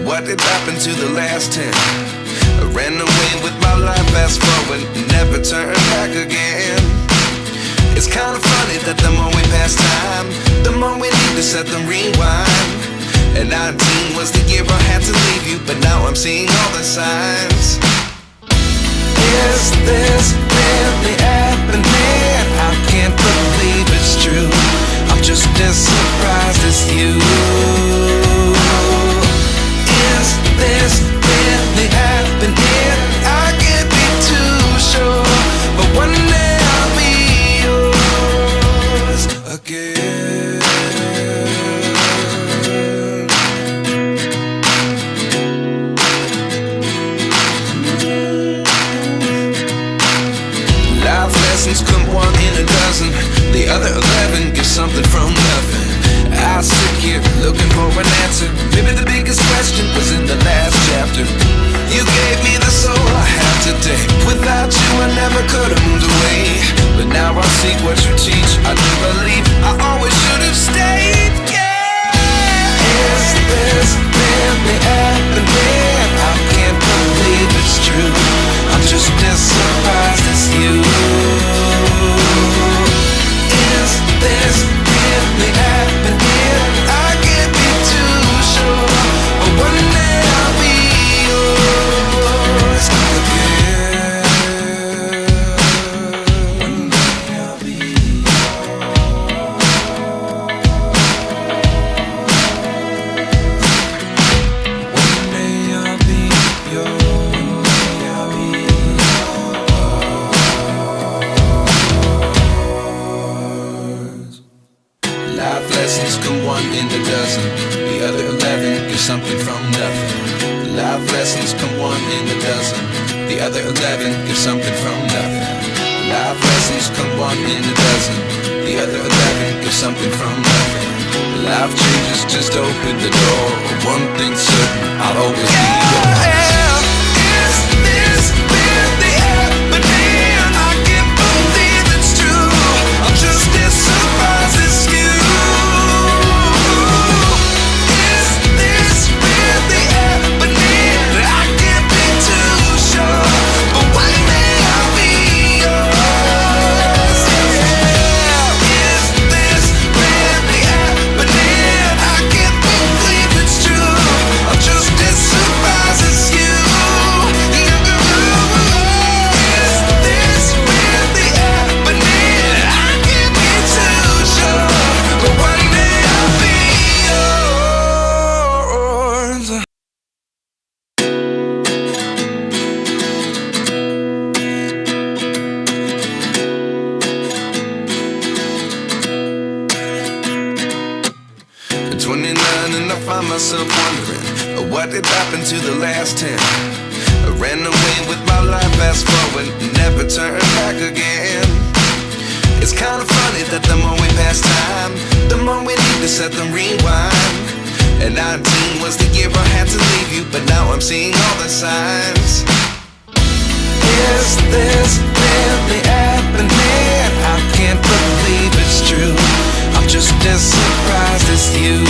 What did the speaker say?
What did happen to the last 10? I ran away with my life, fast forward, never turn back again. It's kinda funny that the more we pass time, the more we need to set them rewind. And 19 was the year I had to leave you, but now I'm seeing all the signs. Is this really happening? I can't believe it's true. I'm just as surprised as you. Is this really happening? I can't be too sure, but one day I'll be yours again. Life lessons come one in a dozen. The other 11 get something from nothing. I sit here looking for an answer. Maybe the biggest question was in the last chapter. You gave me the soul I have today. Without you I never could have moved away. But now I see what you teach. I do believe I always should have stayed. Yeah. Is this really happening? I can't believe it's true. I'm just as surprised as you. Is this really happening? I can't be too sure, but one day I'll be yours again. One day I'll be yours. One day I'll be yours. I'll be yours. Life lessons come one in a dozen. The other 11 get something from nothing. Life lessons come one in a dozen. The other 11 get something from nothing. Life lessons come one in a dozen. The other 11 get something from nothing. Life changes just open the door. One thing's certain, I'll always be yours. Is this really happening? I can't believe it's true. I'm just as surprised as you. Is this really happening? I can't be too sure, but one day I'll be yours. Yeah. Is this really happening? I can't believe it's true. I'm just as surprised as you. Is this really happening? I can't be too sure, but one day I'll be yours. 29 and I find myself wondering, what did happen to the last 10? I ran away with my life, fast forward, never turn back again. It's kinda funny that the more we pass time, the more we need to set them rewind. And 19 was the year I had to leave you, but now I'm seeing all the signs. Is this really happening? I can't believe it's true. I'm just as surprised as you.